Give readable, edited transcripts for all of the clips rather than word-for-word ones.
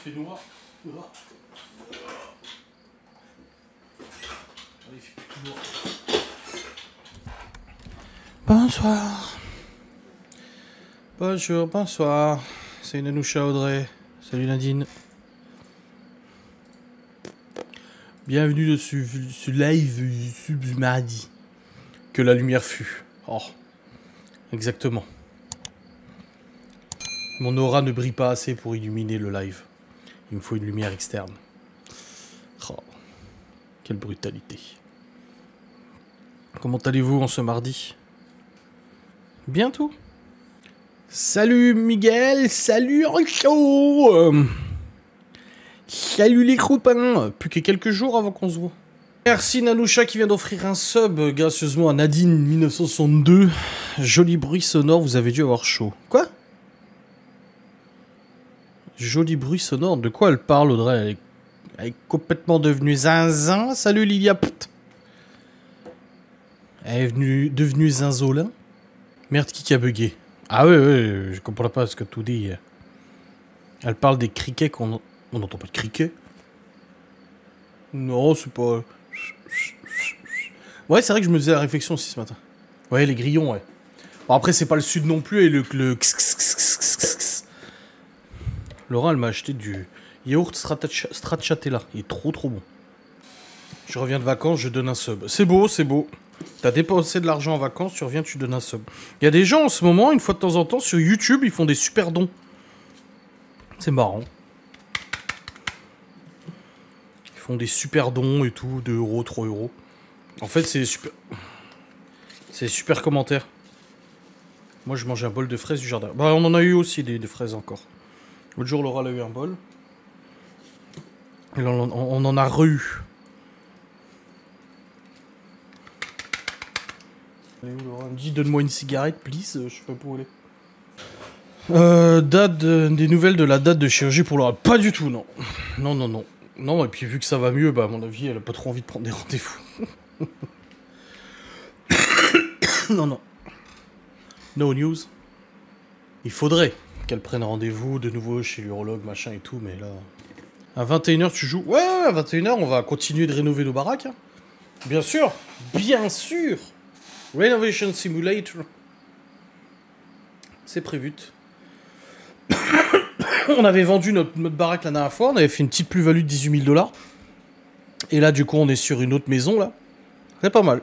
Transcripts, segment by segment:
fait noir. Allez, il fait plus noir. Bonsoir. Bonjour, bonsoir. C'est Nanoucha Audrey. Salut Nadine. Bienvenue dessus ce live du mardi. Que la lumière fut. Oh. Exactement. Mon aura ne brille pas assez pour illuminer le live. Il me faut une lumière externe. Oh. Quelle brutalité. Comment allez-vous en ce mardi? Bientôt. Salut Miguel, salut Richo. Salut les copains. Plus que quelques jours avant qu'on se voit. Merci Nanoucha qui vient d'offrir un sub gracieusement à Nadine 1962. Joli bruit sonore, vous avez dû avoir chaud. Quoi? Joli bruit sonore, de quoi elle parle Audrey? Elle est complètement devenue zinzin. Salut Lilia. Elle est devenue zinzolin. Merde, qui a bugué? Ah ouais, je comprends pas ce que tout dit. Elle parle des criquets qu'on... On n'entend pas de criquets? Non, c'est pas... Ouais, c'est vrai que je me faisais la réflexion aussi ce matin. Ouais, les grillons, ouais. Bon, après, c'est pas le sud non plus, et le... Laura, elle m'a acheté du yaourt stracciatella. Il est trop bon. Je reviens de vacances, je donne un sub. C'est beau, c'est beau. T'as dépensé de l'argent en vacances, tu reviens, tu donnes un sub. Il y a des gens en ce moment, une fois de temps en temps, sur YouTube, ils font des super dons. C'est marrant. Ils font des super dons et tout, 2 euros, 3 euros. En fait, c'est super... C'est super commentaires. Moi, je mange un bol de fraises du jardin. Bah, on en a eu aussi des fraises encore. L'autre jour, Laura a eu un bol. Et là, on en a re-eu. Elle est où, Laura? Elle me dit, donne-moi une cigarette, please. Je sais pas pour où elle est. Des nouvelles de la date de chirurgie pour Laura. Pas du tout, non. Non. Non, et puis vu que ça va mieux, bah, à mon avis, elle a pas trop envie de prendre des rendez-vous. Non. No news. Il faudrait qu'elle prenne rendez-vous de nouveau chez l'urologue, machin et tout, mais là... À 21h, tu joues? Ouais, à 21h, on va continuer de rénover nos baraques. Hein. Bien sûr. Renovation Simulator. C'est prévu. On avait vendu notre baraque la dernière fois, on avait fait une petite plus-value de 18 000 $. Et là, du coup, on est sur une autre maison, là. C'est pas mal.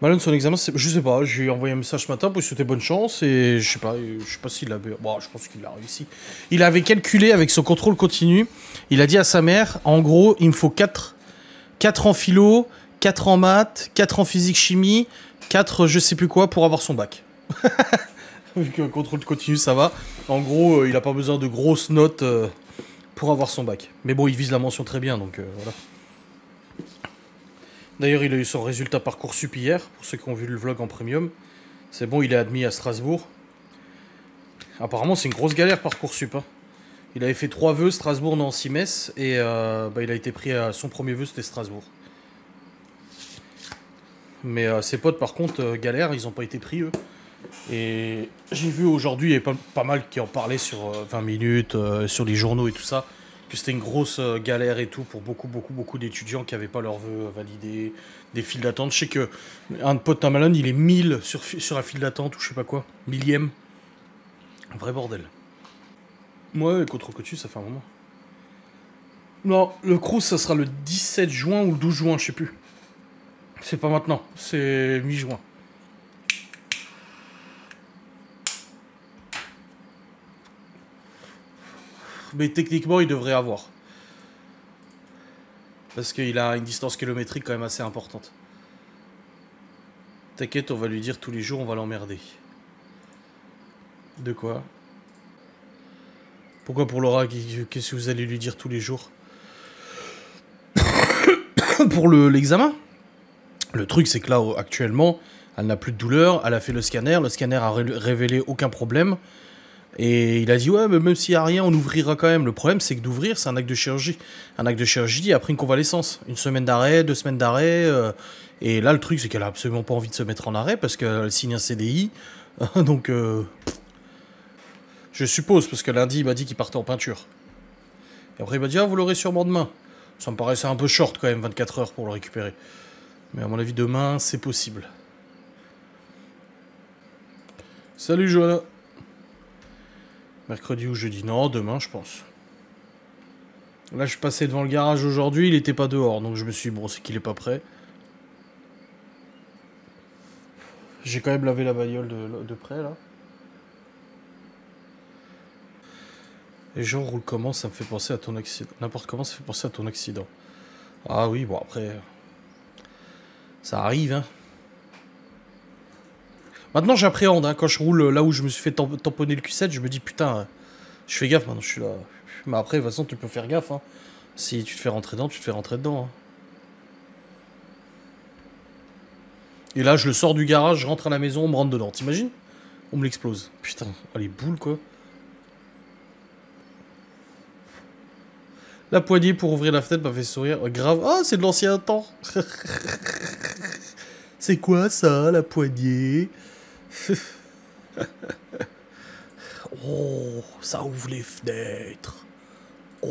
Malone, son examen, je sais pas, j'ai envoyé un message ce matin pour lui souhaiter bonne chance et je sais pas s'il a... Bon, je pense qu'il a réussi. Il avait calculé avec son contrôle continu, il a dit à sa mère, en gros, il me faut 4 en philo, 4 en maths, 4 en physique-chimie, 4 je sais plus quoi pour avoir son bac. Vu que le contrôle continu, ça va. En gros, il a pas besoin de grosses notes pour avoir son bac. Mais bon, il vise la mention très bien, donc voilà. D'ailleurs, il a eu son résultat Parcoursup hier, pour ceux qui ont vu le vlog en premium. C'est bon, il est admis à Strasbourg. Apparemment, c'est une grosse galère Parcoursup. Hein. Il avait fait 3 vœux, Strasbourg, Nancy, Metz, et il a été pris à son premier vœu, c'était Strasbourg. Mais ses potes, par contre, galère, ils n'ont pas été pris, eux. Et j'ai vu aujourd'hui, il y avait pas mal qui en parlaient sur 20 minutes, sur les journaux et tout ça. Que c'était une grosse galère et tout pour beaucoup d'étudiants qui n'avaient pas leur vœu validé, des files d'attente. Je sais que un pote à Malone, il est 1000 sur la file d'attente ou je sais pas quoi, 1000e. Un vrai bordel. Ouais, contre Cotu, ça fait un moment. Non, le Crous, ça sera le 17 juin ou le 12 juin, je sais plus. C'est pas maintenant, c'est mi-juin. Mais techniquement, il devrait avoir. Parce qu'il a une distance kilométrique quand même assez importante. T'inquiète, on va lui dire tous les jours, on va l'emmerder. De quoi? Pourquoi pour Laura? Qu'est-ce que vous allez lui dire tous les jours? Pour l'examen? Le truc, c'est que là, actuellement, elle n'a plus de douleur, elle a fait le scanner a révélé aucun problème. Et il a dit, ouais, mais même s'il n'y a rien, on ouvrira quand même. Le problème, c'est que d'ouvrir, c'est un acte de chirurgie. Un acte de chirurgie après une convalescence. 1 semaine d'arrêt, 2 semaines d'arrêt. Et là, le truc, c'est qu'elle a absolument pas envie de se mettre en arrêt parce qu'elle signe un CDI. Donc, Je suppose, parce que lundi, il m'a dit qu'il partait en peinture. Et après, il m'a dit, ah, vous l'aurez sûrement demain. Ça me paraissait un peu short quand même, 24 heures pour le récupérer. Mais à mon avis, demain, c'est possible. Salut, Johanna. Mercredi ou jeudi? Non, demain, je pense. Là, je suis passé devant le garage aujourd'hui, il était pas dehors. Donc je me suis dit, bon, c'est qu'il est pas prêt. J'ai quand même lavé la bagnole de près, là. Les gens roulent comment? Ça me fait penser à ton accident. N'importe comment, ça fait penser à ton accident. Ah oui, bon, après... Ça arrive, hein. Maintenant, j'appréhende, hein. Quand je roule là où je me suis fait tamponner le Q7, je me dis, putain, je fais gaffe, maintenant, je suis là. Mais après, de toute façon, tu peux faire gaffe, hein. Si tu te fais rentrer dedans, tu te fais rentrer dedans, hein. Et là, je le sors du garage, je rentre à la maison, on me rentre dedans. T'imagines? On me l'explose. Putain, oh, les boules, quoi. La poignée pour ouvrir la fenêtre m'a fait sourire. Oh, grave. Ah, c'est de l'ancien temps. C'est quoi, ça, la poignée? Oh, ça ouvre les fenêtres. Oh.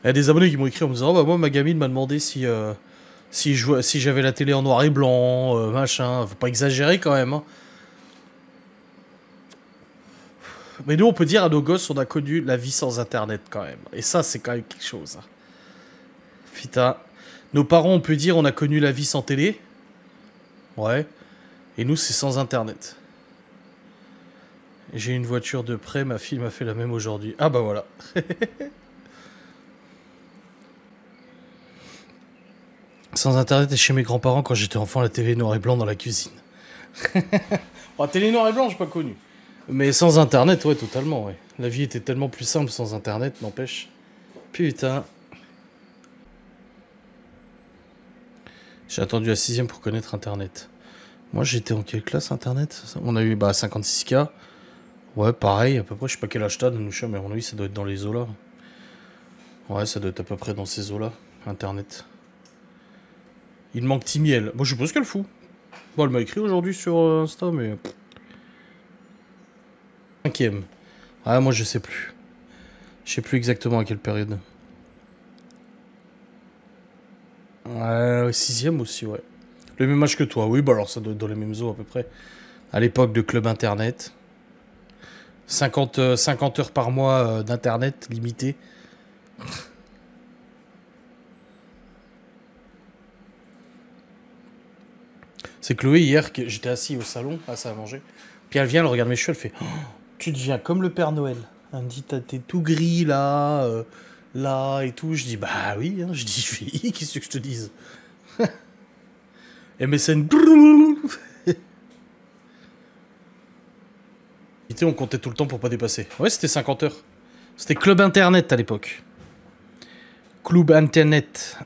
Il y a des abonnés qui m'ont écrit en me disant, oh, bah moi, ma gamine m'a demandé si j'avais la télé en noir et blanc, machin. Faut pas exagérer quand même, hein. Mais nous, on peut dire à nos gosses, on a connu la vie sans Internet quand même. Et ça, c'est quand même quelque chose. Putain. Nos parents, on peut dire, on a connu la vie sans télé. Ouais. Et nous, c'est sans Internet. J'ai une voiture de près, ma fille m'a fait la même aujourd'hui. Ah bah voilà. Sans Internet et chez mes grands-parents, quand j'étais enfant, la télé noir et blanc dans la cuisine. Oh, télé noir et blanc, j'ai pas connu. Mais sans Internet, ouais, totalement, ouais. La vie était tellement plus simple sans Internet, n'empêche. Putain. J'ai attendu la 6ème pour connaître Internet. Moi, j'étais en quelle classe, Internet? On a eu, bah, 56K. Ouais, pareil, à peu près, je sais pas quel âge t'as, Nanoucha, mais à mon avis, ça doit être dans les eaux-là. Ouais, ça doit être à peu près dans ces eaux-là, Internet. Il manque Timiel. Moi, je suppose qu'elle fout. Bon, elle m'a écrit aujourd'hui sur Insta, mais... 5ème. Ah, moi, je sais plus. Je sais plus exactement à quelle période. Ouais, 6ème aussi, ouais. Le même âge que toi. Oui, bah alors ça doit être dans les mêmes eaux à peu près. À l'époque de Club Internet. 50 heures par mois d'Internet limité. C'est Chloé hier, que j'étais assis au salon, à ça à manger. Puis elle vient, elle regarde mes cheveux, elle fait oh, tu deviens comme le Père Noël. Elle me dit t'es tout gris là, là et tout. Je dis bah oui, hein. Je dis fille, qu'est-ce que je te dise? MSN. On comptait tout le temps pour pas dépasser. Ouais, c'était 50 heures. C'était Club Internet à l'époque. Club Internet.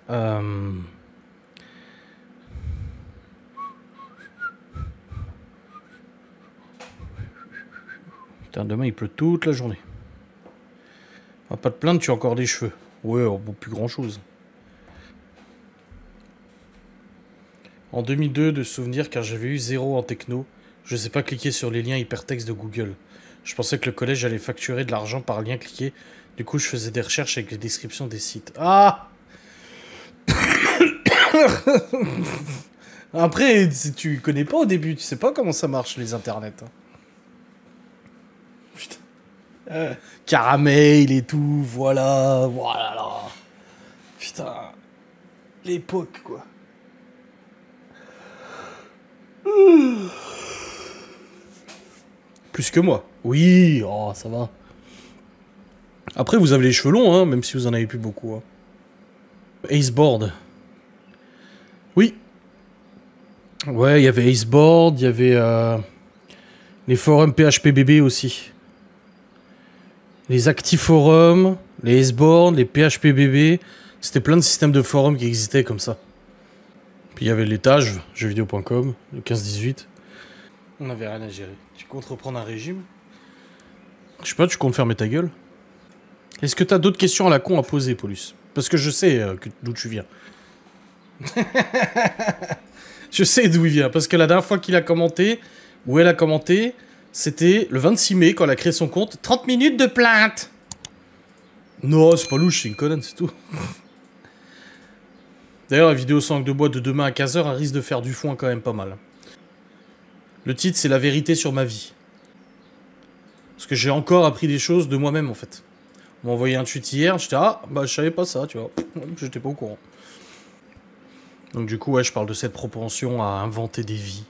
Putain, demain il pleut toute la journée. On va pas te plaindre, tu as encore des cheveux. Ouais, oh, bon, plus grand chose. En 2002, de souvenir, car j'avais eu 0 en techno, je sais pas cliquer sur les liens hypertextes de Google. Je pensais que le collège allait facturer de l'argent par lien cliqué. Du coup, je faisais des recherches avec les descriptions des sites. Ah. Après, tu connais pas au début, tu sais pas comment ça marche les internets. Hein. Putain. Caramel et tout, voilà, voilà là. Putain. L'époque, quoi. Plus que moi. Oui, oh, ça va. Après, vous avez les cheveux longs, hein, même si vous en avez plus beaucoup. Hein. Aceboard. Oui. Ouais, il y avait Aceboard, il y avait les forums PHPBB aussi. Les ActiForums, les Aceboard, les PHPBB. C'était plein de systèmes de forums qui existaient comme ça. Puis il y avait l'étage, jeuxvideo.com, le 15-18. On n'avait rien à gérer. Tu comptes reprendre un régime? Je sais pas, tu comptes fermer ta gueule? Est-ce que t'as d'autres questions à la con à poser, Paulus? Parce que je sais d'où tu viens. Je sais d'où il vient, parce que la dernière fois qu'il a commenté, ou elle a commenté, c'était le 26 mai, quand elle a créé son compte. 30 minutes de plainte. Non, c'est pas louche, c'est une conne, c'est tout. D'ailleurs, la vidéo sans langue de bois de demain à 15 h, elle risque de faire du foin quand même pas mal. Le titre, c'est la vérité sur ma vie. Parce que j'ai encore appris des choses de moi-même, en fait. On m'a envoyé un tweet hier, j'étais, ah, bah je savais pas ça, tu vois. J'étais pas au courant. Donc du coup, ouais, je parle de cette propension à inventer des vies.